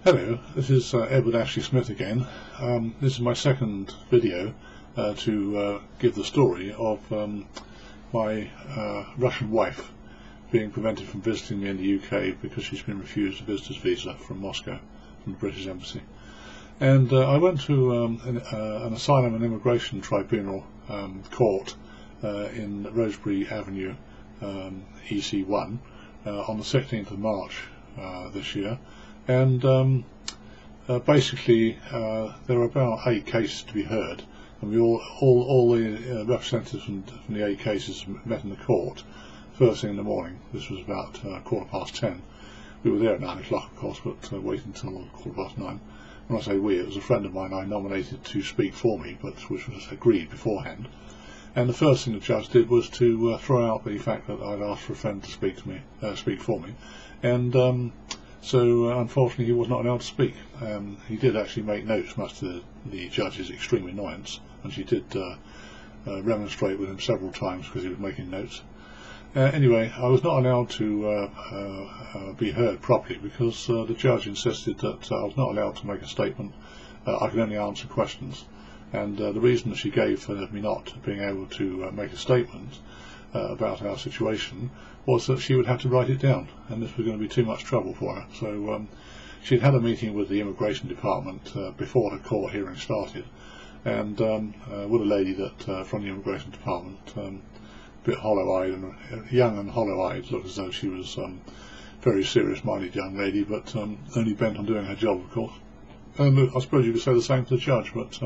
Hello, this is Edward Ashley Smith again. This is my second video to give the story of my Russian wife being prevented from visiting me in the UK because she's been refused a visitor's visa from Moscow, from the British Embassy. And I went to an asylum and immigration tribunal court in Rosebery Avenue, EC1, on the 16th of March this year. And basically there were about 8 cases to be heard, and we all the representatives from the 8 cases met in the court first thing in the morning. This was about 10:15. We were there at 9 o'clock, of course, but waited until 9:15. When I say we, it was a friend of mine I nominated to speak for me, but which was agreed beforehand. And the first thing the judge did was to throw out the fact that I'd asked for a friend to speak for me, and so unfortunately he was not allowed to speak. He did actually make notes, much to the judge's extreme annoyance, and she did remonstrate with him several times because he was making notes. Anyway, I was not allowed to be heard properly because the judge insisted that I was not allowed to make a statement. I could only answer questions, and the reason that she gave for me not being able to make a statement about our situation was that she would have to write it down, and this was going to be too much trouble for her. So she'd had a meeting with the immigration department before the court hearing started, and with a lady that from the immigration department, a bit hollow-eyed and young and hollow-eyed, looked as though she was very serious-minded young lady, but only bent on doing her job, of course. And I suppose you could say the same for the judge, but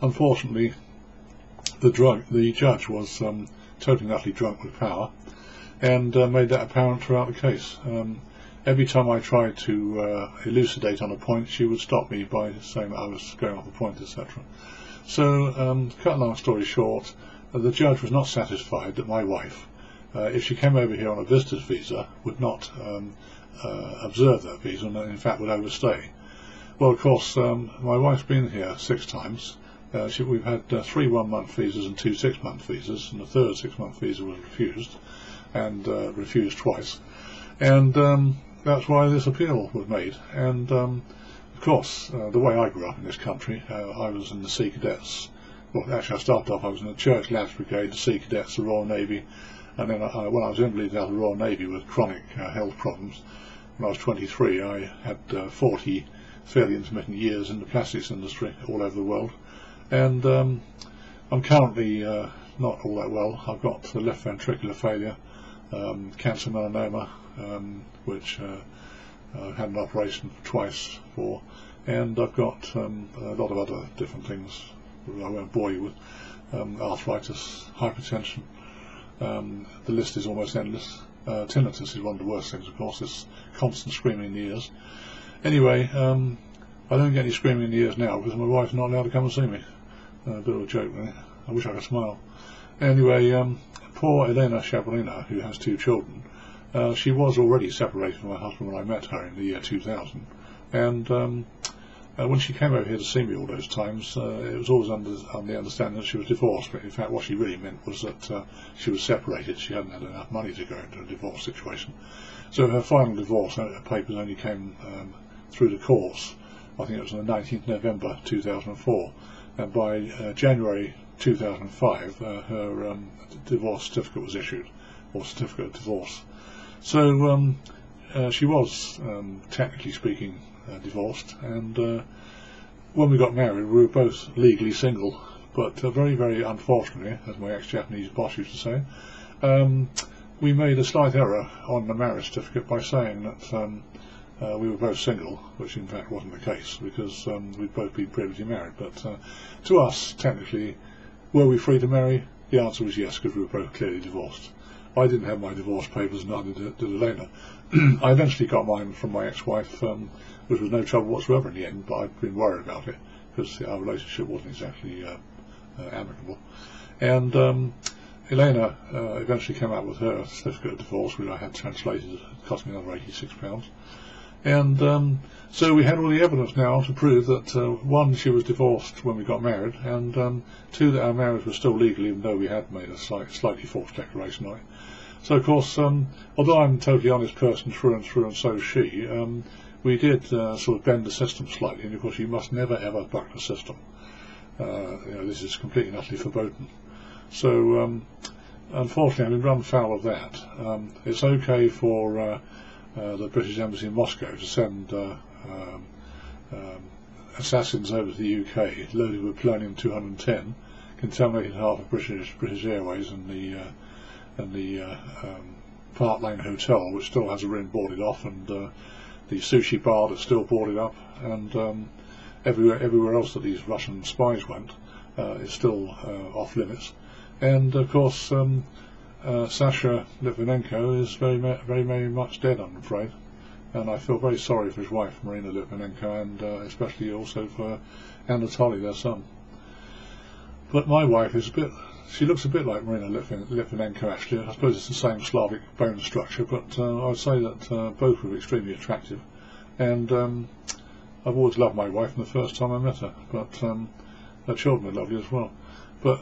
unfortunately the judge was totally and utterly drunk with power, and made that apparent throughout the case. Every time I tried to elucidate on a point, she would stop me by saying that I was going off the point, etc. So, to cut a long story short, the judge was not satisfied that my wife, if she came over here on a visitor's visa, would not observe that visa, and in fact would overstay. Well, of course, my wife's been here 6 times. We've had 3 1-month visas and 2 6-month visas, and the third 6-month visa was refused, and refused twice. And that's why this appeal was made. And of course, the way I grew up in this country, I was in the Sea Cadets. Well, actually I started off, I was in the Church Lads Brigade, the Sea Cadets, the Royal Navy, and then when I was invalided out of the Royal Navy with chronic health problems, when I was 23, I had 40 fairly intermittent years in the plastics industry all over the world. And I'm currently not all that well. I've got left ventricular failure, cancer melanoma, which I had an operation twice for, and I've got a lot of other different things that I won't bore you with, arthritis, hypertension, the list is almost endless. Tinnitus is one of the worst things, of course, this constant screaming in the ears. Anyway, I don't get any screaming in the ears now because my wife's not allowed to come and see me. A bit of a joke, really. I wish I could smile. Anyway, poor Elena Shabalina, who has 2 children, she was already separated from her husband when I met her in the year 2000. And when she came over here to see me all those times, it was always on the understanding that she was divorced, but in fact what she really meant was that she was separated. She hadn't had enough money to go into a divorce situation. So her final divorce papers only came through the courts. I think it was on the 19th November 2004, and by January 2005 her divorce certificate was issued, or certificate of divorce. So she was, technically speaking, divorced, and when we got married we were both legally single, but very, very unfortunately, as my ex-Japanese boss used to say, we made a slight error on the marriage certificate by saying that we were both single, which in fact wasn't the case, because we'd both been previously married. But to us, technically, were we free to marry? The answer was yes, because we were both clearly divorced. I didn't have my divorce papers, neither did Elena. I eventually got mine from my ex-wife, which was no trouble whatsoever in the end, but I'd been worried about it, because our relationship wasn't exactly amicable. And Elena eventually came out with her certificate of divorce, which I had translated. It cost me another £86. And so we had all the evidence now to prove that 1, she was divorced when we got married, and 2, that our marriage was still legal even though we had made a slightly false declaration on it. So of course, although I'm a totally honest person through and so is she, we did sort of bend the system slightly, and of course you must never ever buck the system. This is completely and utterly verboten. So unfortunately I've been run foul of that. It's okay for the British Embassy in Moscow to send assassins over to the UK loaded with Polonium 210, contaminated half of British Airways and the Park Lane Hotel, which still has a room boarded off, and the sushi bar that's still boarded up, and everywhere else that these Russian spies went is still off limits. And of course Sasha Litvinenko is very much dead, I'm afraid, and I feel very sorry for his wife Marina Litvinenko, and especially also for Anatoly, their son. But my wife is she looks a bit like Marina Litvinenko actually. I suppose it's the same Slavic bone structure, but I would say that both were extremely attractive, and I've always loved my wife from the first time I met her, but her children are lovely as well. But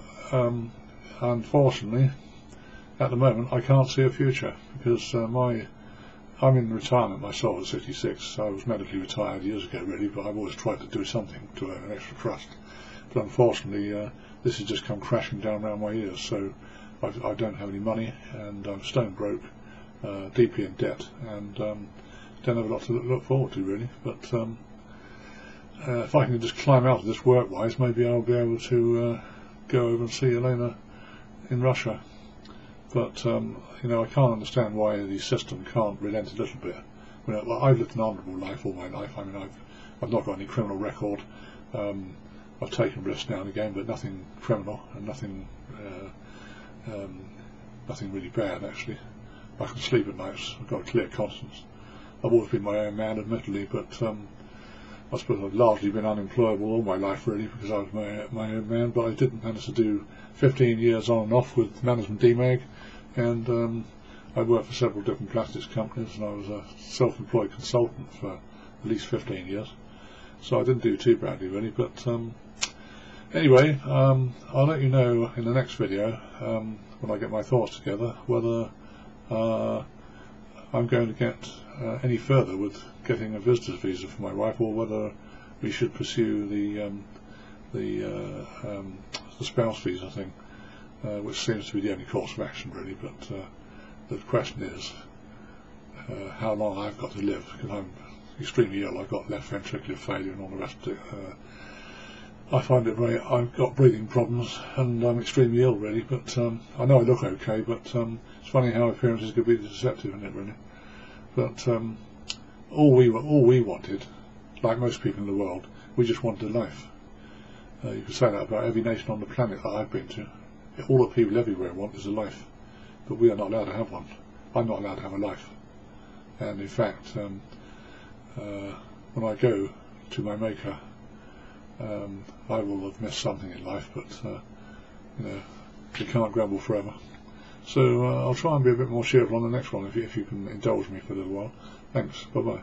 unfortunately at the moment I can't see a future, because I'm in retirement myself at 66. I was medically retired years ago really, but I've always tried to do something to earn an extra trust. But unfortunately this has just come crashing down around my ears, so I don't have any money, and I'm stone broke, deeply in debt, and don't have a lot to look forward to really. But if I can just climb out of this work-wise, maybe I'll be able to go over and see Elena in Russia. But I can't understand why the system can't relent a little bit. I've lived an honourable life all my life. I mean, I've not got any criminal record. I've taken risks now and again, but nothing criminal, and nothing really bad actually. I can sleep at nights. I've got a clear conscience. I've always been my own man, admittedly, but I suppose I've largely been unemployable all my life really, because I was my own man. But I didn't manage to do 15 years on and off with Management DMAG, and I worked for several different plastics companies, and I was a self-employed consultant for at least 15 years. So I didn't do too badly really, but anyway, I'll let you know in the next video, when I get my thoughts together, whether I'm going to get any further with getting a visitor's visa for my wife, or whether we should pursue the spouse visa thing, which seems to be the only course of action really. But the question is how long I've got to live, because I'm extremely ill. I've got left ventricular failure and all the rest of it. I find it I've got breathing problems, and I'm extremely ill really, but I know I look okay, but it's funny how appearances can be deceptive, isn't it really? But all we wanted, like most people in the world, we just wanted a life. You could say that about every nation on the planet that I've been to. All the people everywhere want is a life, but we are not allowed to have one. I'm not allowed to have a life, and in fact when I go to my maker, I will have missed something in life, but you can't grumble forever. So I'll try and be a bit more cheerful on the next one, if you can indulge me for a little while. Thanks, bye bye.